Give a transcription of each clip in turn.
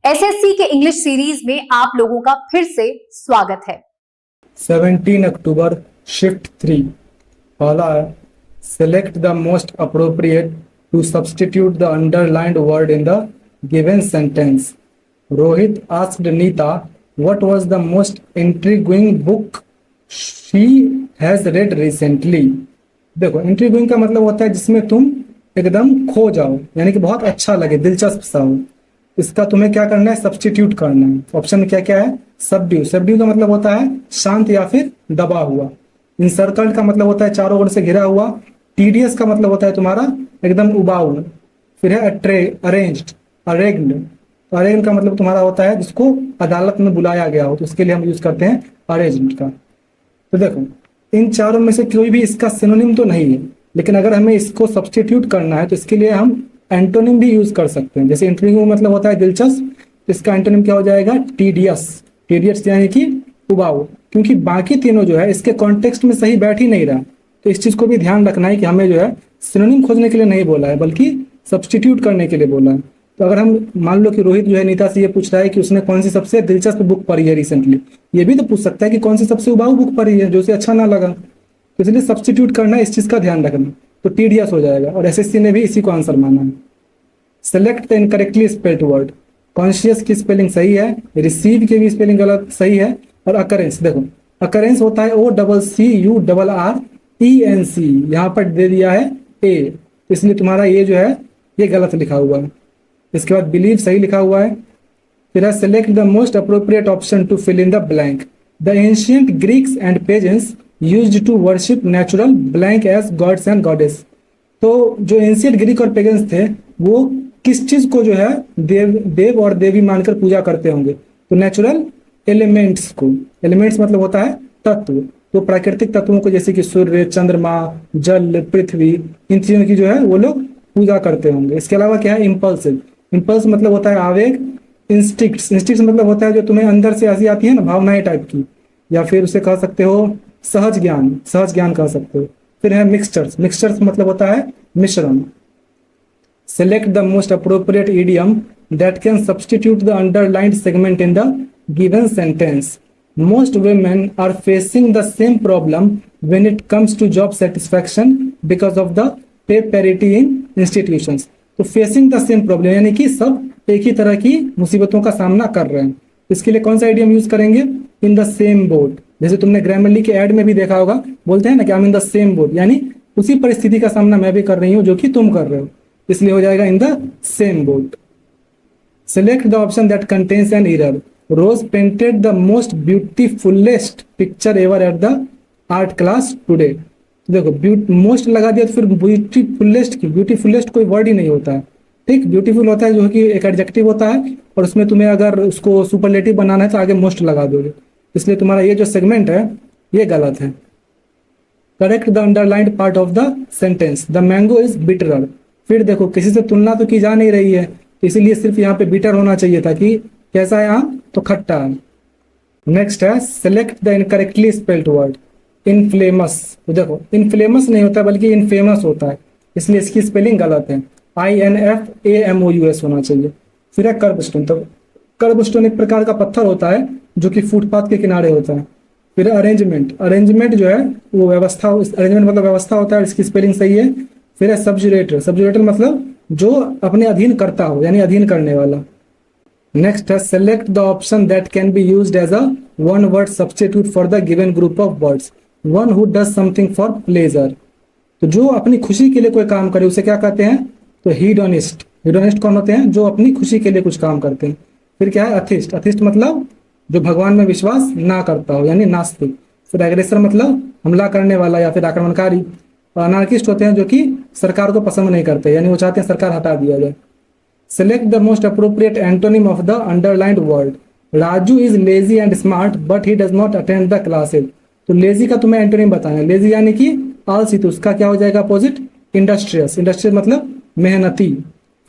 SSC के English series में आप लोगों का फिर से स्वागत है। 17 अक्टूबर शिफ्ट 3 पहला है select the most appropriate to substitute the underlined word in the given sentence. Rohit asked Neeta what was the most intriguing book she has read recently. देखो intriguing का मतलब होता है जिसमें तुम एकदम खो जाओ, यानी कि बहुत अच्छा लगे, दिलचस्प सा हो। इसका तुम्हें क्या करना है, सब्स्टिट्यूट करना है। ऑप्शन में क्या क्या है, सबड्यू। सबड्यू का मतलब होता है शांत या फिर दबा हुआ। इंसर्कल्ड का मतलब होता है चारों ओर से घिरा हुआ। टीडियस का मतलब होता है तुम्हारा एकदम उबाऊ। फिर है अरेंज्ड, अरेग्ड। तो अरेग्ड का मतलब तुम्हारा होता है जिसको अदालत में बुलाया गया हो, तो उसके लिए हम यूज करते हैं अरेंज्ड का। तो देखो इन चारों में से कोई भी इसका सिनोनिम तो नहीं है, लेकिन अगर हमें इसको सब्स्टिट्यूट करना है तो इसके लिए हम एंटोनिम भी यूज कर सकते हैं। जैसे इंट्रिगिंग मतलब होता है दिलचस्प, इसका एंटोनिम क्या हो जाएगा, टीडियस। टीडियस यानी कि उबाऊ, क्योंकि बाकी तीनों जो है इसके कॉन्टेक्स्ट में सही बैठ ही नहीं रहा। तो इस चीज को भी ध्यान रखना है कि हमें जो है सिनोनिम खोजने के लिए नहीं बोला है, बल्कि सब्स्टिट्यूट करने के लिए बोला है। तो अगर हम मान लो कि रोहित जो है नीता से ये पूछ रहा है कि उसने कौन सी सबसे दिलचस्प बुक पढ़ी है रिसेंटली, ये भी तो पूछ सकता है कि कौन सी सबसे उबाऊ बुक पढ़ी है जो उसे अच्छा ना लगा। तो इसलिए सब्स्टिट्यूट करना है, इस चीज का ध्यान रखना। तो टीडियस हो जाएगा, और एसएससी ने भी इसी को आंसर माना है। Select the incorrectly spelled word. Conscious की स्पेलिंग सही है, रिसीव की भी स्पेलिंग गलत सही है। और अकरेंस, देखो अकरेंस होता है OCCURRENC, यहाँ पर दे दिया है ए, इसलिए तुम्हारा ये जो है ये गलत लिखा हुआ है। इसके बाद बिलीव सही लिखा हुआ है। फिर है select the most appropriate option to fill in the blank. The ancient Greeks and pagans used to worship natural blank as gods and goddess. तो जो एंशियंट ग्रीक और पेगन्स थे वो किस चीज को जो है देव और देवी मानकर पूजा करते होंगे, तो नेचुरल एलिमेंट्स को। एलिमेंट्स मतलब होता है तत्व, तो प्राकृतिक तत्वों को जैसे कि सूर्य, चंद्रमा, जल, पृथ्वी, इन चीजों की जो है वो लोग पूजा करते होंगे। इसके अलावा क्या है, इम्पल्सिव। इम्पल्स मतलब होता है आवेग। इंस्टिक्ट्स, इंस्टिक्ट्स मतलब होता है जो तुम्हें अंदर से ऐसी आती है ना, भावनाएं टाइप की, या फिर उसे कह सकते हो सहज ज्ञान, सहज ज्ञान कह सकते हो। फिर है मिक्सचर्स, मिक्सचर्स मतलब होता है मिश्रण। Select the most appropriate idiom that can substitute the underlined segment in the given sentence. Most women are facing the same problem when it comes to job satisfaction because of the pay parity in institutions. तो facing the same problem यानी कि सब एक ही तरह की मुसीबतों का सामना कर रहे हैं। इसके लिए कौन सा idiom यूज करेंगे, in the same boat। जैसे तुमने ग्रामरली के ऐड में भी देखा होगा, बोलते हैं ना कि I'm in the same boat, यानी उसी परिस्थिति का सामना मैं भी कर रही हूँ जो कि तुम कर रहे हो, इसलिए हो जाएगा in the same boat. Select the option that contains an error. Rose painted the most beautifulest picture ever at the art class today. देखो मोस्ट लगा दिया तो फिर ब्यूटीफुलेस्ट की, ब्यूटीफुलेस्ट कोई वर्ड ही नहीं होता है, ठीक। ब्यूटीफुल होता है जो कि एक एडजेक्टिव होता है, और उसमें तुम्हें अगर उसको सुपरलेटिव बनाना है तो आगे मोस्ट लगा दोगे, इसलिए तुम्हारा ये जो सेगमेंट है ये गलत है। Correct the underlined part of the sentence. The mango is bitterer. फिर देखो किसी से तुलना तो की जा नहीं रही है, तो इसीलिए सिर्फ यहाँ पे बिटर होना चाहिए था कि कैसा है आम, तो खट्टा है। नेक्स्ट है select the incorrectly spelled word. Inflamous, तो देखो इनफ्लेमस नहीं होता बल्कि इनफेमस होता है, इसलिए इसकी स्पेलिंग गलत है, INFAMOUS होना चाहिए। फिर है कर्बस्टोन। तो कर्बस्टोन एक प्रकार का पत्थर होता है जो कि फुटपाथ के किनारे होता है। फिर अरेंजमेंट, अरेंजमेंट जो है वो व्यवस्था, अरेंजमेंट मतलब व्यवस्था होता है, इसकी स्पेलिंग सही है। फिर है सब्जुरेटर। सब्जुरेटर मतलब जो अपने अधीन करता हो, यानी अधीन करने वाला। नेक्स्ट है select the option that can be used as a one word substitute for the given group of words. One who does something for pleasure. तो जो अपनी खुशी के लिए कोई काम करे उसे क्या कहते हैं, तो हीडोनिस्ट। हीडोनिस्ट कौन होते हैं, जो अपनी खुशी के लिए कुछ काम करते हैं। फिर क्या है अथिस्ट। अथिस्ट मतलब जो भगवान में विश्वास ना करता हो, यानी नास्तिक। फिर एग्रेसर मतलब हमला करने वाला या फिर आक्रमणकारी। अनार्किस्ट होते हैं जो कि सरकार को पसंद नहीं करते, यानी वो चाहते हैं सरकार हटा दिया जाए। Select the most appropriate antonym of the underlined word. Raju is lazy and smart but he does not attend the classes. तो लेजी का तुम्हें एंटोनिम बताना है। लेजी यानी कि आलसी, तो उसका क्या हो जाएगा अपोजिट, इंडस्ट्रियस। इंडस्ट्रियस मतलब मेहनती।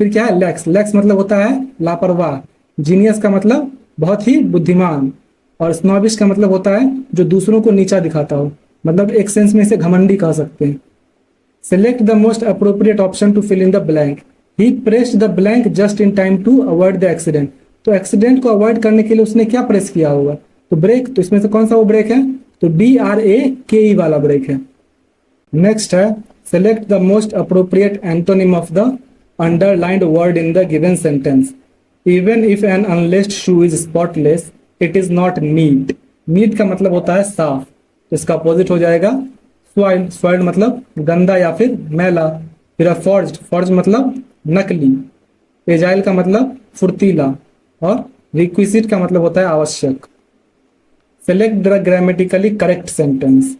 फिर क्या है लैक्स। लैक्स मतलब होता है लापरवाह। जीनियस का मतलब बहुत ही बुद्धिमान। और स्नॉबिश का मतलब होता है जो दूसरों को नीचा दिखाता हो, मतलब एक सेंस में इसे घमंडी कह सकते हैं। Select the most appropriate option to fill in the blank. He pressed the blank just in time to avoid the accident. तो एक्सीडेंट को अवॉइड करने के लिए उसने क्या प्रेस किया होगा? तो ब्रेक, तो इसमें से कौन सा वो ब्रेक है? तो BRAKE वाला ब्रेक है। नेक्स्ट है select the most appropriate antonym of the underlined word in the given sentence. Even if an unlaced shoe is spotless it is not neat. Neat का मतलब होता है साफ, तो इसका अपोजिट हो जाएगा स्वाइल्ड। स्वाइल्ड मतलब गंदा या फिर मैला। फिर फॉर्ज्ड, फॉर्ज मतलब नकली। एजाइल का मतलब फुर्तीला, और रिक्विजिट का मतलब होता है आवश्यक। Select the grammatically correct sentence.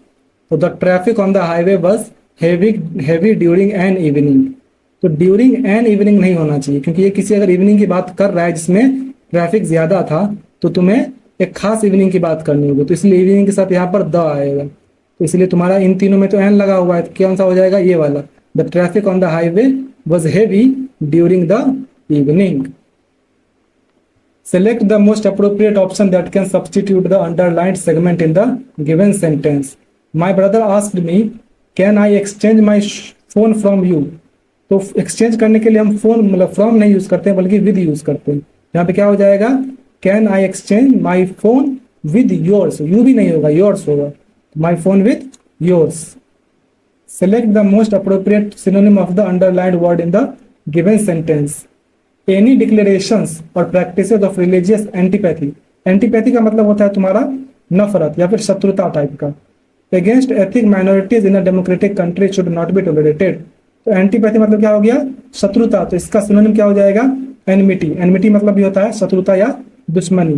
तो the traffic on the highway was heavy during an evening. तो ड्यूरिंग एन इवनिंग नहीं होना चाहिए, क्योंकि ये किसी अगर इवनिंग की बात कर रहा है जिसमें ट्रैफिक ज्यादा था, तो तुम्हें एक खास इवनिंग की बात करनी होगी, तो इसलिए इवनिंग के साथ यहाँ पर द आएगा। तो इसलिए तुम्हारा इन तीनों में तो एन लगा हुआ है, तो कौन सा हो जाएगा? ये वाला। The traffic on the highway was heavy during the evening. Select the most appropriate option that can substitute the underlined segment in the given sentence. My brother asked me, "Can I exchange my phone from you?" तो exchange करने के लिए हम phone मतलब from नहीं use करते हैं, बल्कि विद यूज करते हैं। यहाँ पे क्या हो जाएगा? Can I exchange my phone with yours. You भी नहीं होगा, योर्स होगा। My phone with yours. Select the most appropriate synonym of the underlined word in the given sentence. Any declarations और practices of religious antipathy. Antipathy का मतलब होता है तुम्हारा नफरत या फिर शत्रुता टाइप का। Against ethic minorities in a democratic country should not be tolerated. तो एंटीपैथी मतलब क्या हो गया? शत्रुता। तो इसका सिनोनिम क्या हो जाएगा? एनमिटी। एनमिटी मतलब भी होता है शत्रुता या दुश्मनी।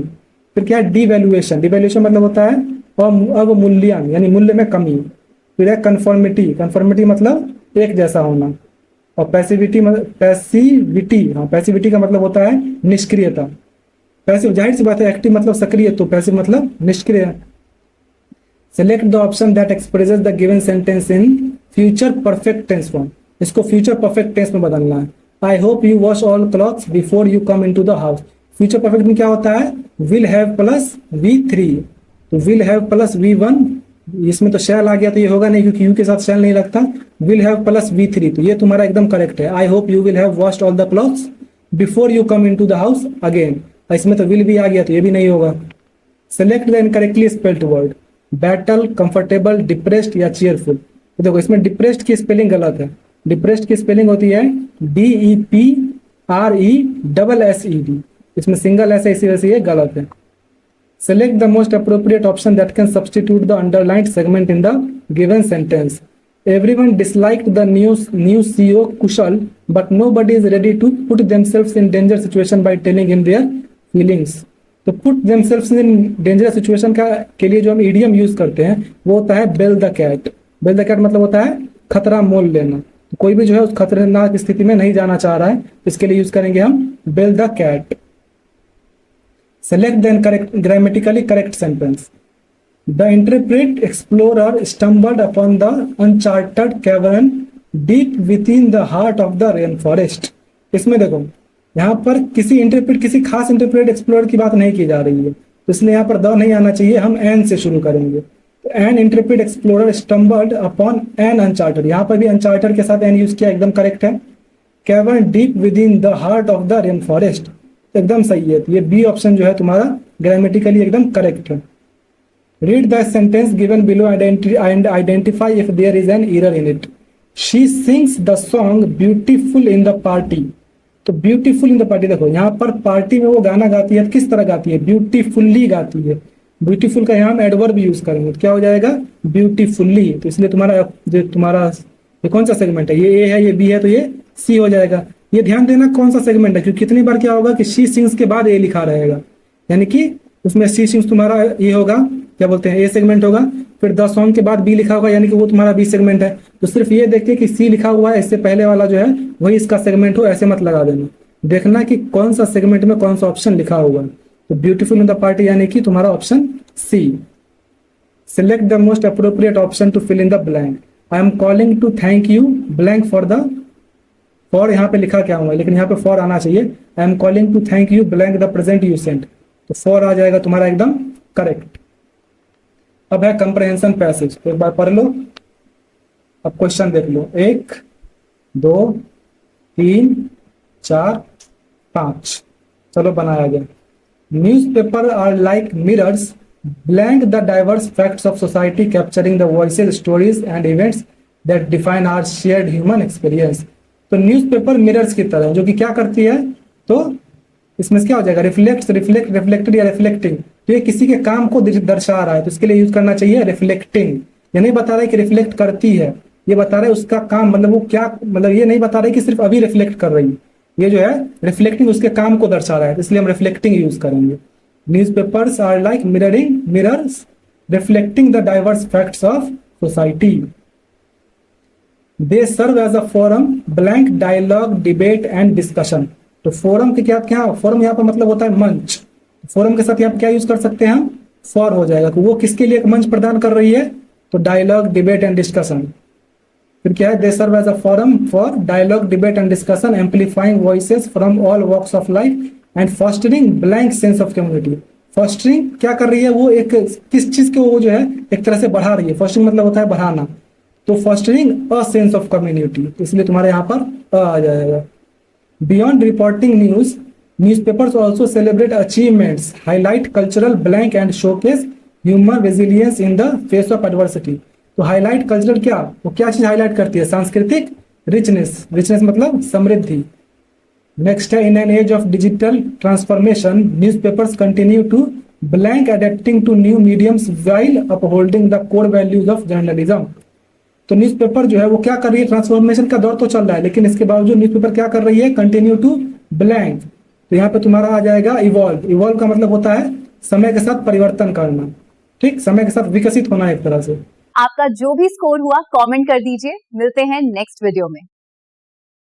फिर क्या है? डिवैल्यूएशन। डिवैल्यूएशन मतलब होता है अवमूल्यन, यानी मूल्य में कमी। फिर है कन्फॉर्मिटी। कन्फॉर्मिटी मतलब एक जैसा होना। और पैसिविटी पैसिविटी का मतलब होता है निष्क्रियता। पैसिव जाहिर सी बात है, एक्टिव मतलब सक्रिय, तो पैसिव मतलब निष्क्रिय। Select the option that expresses the given sentence in future perfect tense form. इसको फ्यूचर परफेक्ट टेंस में बदलना है। I hope you wash all clothes before you come into the house. Future perfect में क्या होता है? Will have plus V3। तो will have plus V1, इसमें तो शैल आ गया, तो ये होगा नहीं क्योंकि यू के साथ शैल नहीं लगता। विल हैव प्लस V3, तो ये तुम्हारा एकदम करेक्ट है। I hope you will have washed all the clothes before you come into the house again. इसमें तो विल भी आ गया, तो ये भी नहीं होगा। Select the incorrectly spelled word. Battle, comfortable, depressed या चीयरफुल। तो देखो इसमें डिप्रेस्ड की स्पेलिंग गलत है। डिप्रेस्ड की स्पेलिंग होती है DEPRESSED। इसमें सिंगल एस है, इसी वजह से ये गलत है। Select the most appropriate option that can substitute the underlined segment in the given sentence. Everyone disliked the new CEO Kushal, but nobody is ready to put themselves in danger situation by telling him their feelings. तो put themselves in danger situation के लिए जो हम idiom use करते हैं वो होता है bell the cat. Bell the cat मतलब होता है खतरा मोल लेना। तो कोई भी जो है उस खतरनाक स्थिति में नहीं जाना चाह रहा है, इसके लिए यूज करेंगे हम bell the cat. Select the grammatically correct sentence. The intrepid explorer stumbled upon the uncharted cavern deep within the heart of the rainforest. इसमें देखो यहाँ पर किसी खास इंटरप्रेट एक्सप्लोरर की बात नहीं की जा रही है, तो इसलिए यहाँ पर द नहीं आना चाहिए, हम एन से शुरू करेंगे। तो an interpret explorer stumbled upon an uncharted, यहाँ पर भी अनचार्टेड के साथ एन यूज किया, एकदम करेक्ट है। Cavern deep with in the heart of the rain forest, एकदम सही है। तो ये बी ऑप्शन जो है तुम्हारा ग्रामेटिकली एकदम करेक्ट है। Read the sentence given below and identify if there is an error in it. She sings the song beautiful in the party. तो ब्यूटीफुल इन द पार्टी, देखो यहाँ पर पार्टी में वो गाना गाती है, किस तरह गाती है? ब्यूटीफुल्ली गाती है। ब्यूटीफुल का यहाँ हम एडवर्ब यूज करेंगे, तो क्या हो जाएगा? ब्यूटीफुल्ली। तो इसलिए तुम्हारा ये कौन सा सेगमेंट है? ये ए है, ये बी है, तो ये सी हो जाएगा। ये ध्यान देना कौन सा सेगमेंट है, क्योंकि कितनी बार क्या होगा कि शी सिंग्स के बाद ए लिखा रहेगा, यानी कि उसमें शी सिंग्स तुम्हारा ये होगा, क्या बोलते हैं, ए सेगमेंट होगा। फिर द सॉन्ग के बाद बी लिखा होगा, यानी कि वो तुम्हारा बी सेगमेंट है। तो सिर्फ ये देखिए कि सी लिखा हुआ है, इससे पहले वाला जो है वही इसका सेगमेंट हो, ऐसे मत लगा देना। देखना कि कौन सा सेगमेंट में कौन सा ऑप्शन लिखा हुआ है। तो ब्यूटीफुल इन द पार्टी यानी कि तुम्हारा option C. Select the most appropriate option to fill in the blank. I am calling to thank you blank for the, for यहाँ पे लिखा क्या हुआ है, लेकिन यहाँ पे फॉर आना चाहिए। I am calling to thank you blank the present you sent, तो फॉर आ जाएगा तुम्हारा एकदम करेक्ट। अब है कंप्रहेंशन पैसेज, तो एक बार पढ़ लो। अब क्वेश्चन देख लो, 1 2 3 4 5, चलो बनाया गया। Newspaper are like mirrors, blank the diverse facts of society, capturing the voices, stories, and events that define our shared human experience. तो न्यूज़पेपर मिरर्स की तरह जो कि क्या करती है, तो इसमें क्या हो जाएगा, रिफ्लेक्ट, रिफ्लेक्टेड या रिफ्लेक्टिंग। तो ये किसी के काम को दर्शा रहा है, तो इसके लिए यूज करना चाहिए रिफ्लेक्टिंग। ये नहीं बता रहा है कि रिफ्लेक्ट करती है, ये बता रहा है उसका काम, मतलब वो क्या, मतलब ये नहीं बता रहा है कि सिर्फ अभी रिफ्लेक्ट कर रही है, ये जो है रिफ्लेक्टिंग उसके काम को दर्शा रहा है, तो इसलिए हम रिफ्लेक्टिंग यूज करेंगे। Newspapers are like mirrors reflecting the diverse facts of society. They serve as a forum, blank dialogue, debate and discussion. तो फोरम के क्या फोरम यहाँ पर मतलब होता है मंच। फोरम के साथ यहाँ पर क्या यूज कर सकते हैं हम, फॉर हो जाएगा, तो वो किसके लिए एक मंच प्रदान कर रही है, तो डायलॉग, डिबेट एंड डिस्कशन। फिर क्या है, they serve as a forum for dialogue, debate and discussion, amplifying voices from all walks of life and fostering blank sense of community. Fostering क्या कर रही है, वो एक किस चीज को वो जो है एक तरह से बढ़ा रही है। फॉस्टरिंग मतलब होता है बढ़ाना, तो fostering a sense of community, इसलिए तुम्हारे यहाँ पर आ जाएगा। Beyond reporting news, newspapers also celebrate achievements, highlight cultural blank and showcase human resilience in the face of adversity. तो हाईलाइट कल्चरल क्या, वो क्या चीज हाईलाइट करती है, सांस्कृतिक रिचनेस, रिचनेस मतलब समृद्धि। नेक्स्ट है, in an age of digital transformation newspapers continue to blank adapting to new mediums while upholding the core values of journalism. तो न्यूज़पेपर जो है वो क्या कर रही है, ट्रांसफॉर्मेशन का दौर तो चल रहा है, लेकिन इसके बावजूद न्यूज़पेपर क्या कर रही है, कंटिन्यू टू ब्लैंक। तो यहाँ पे तुम्हारा आ जाएगा इवॉल्व। इवॉल्व का मतलब होता है समय के साथ परिवर्तन करना, ठीक, समय के साथ विकसित होना एक तरह से। आपका जो भी स्कोर हुआ कमेंट कर दीजिए। मिलते हैं नेक्स्ट वीडियो में।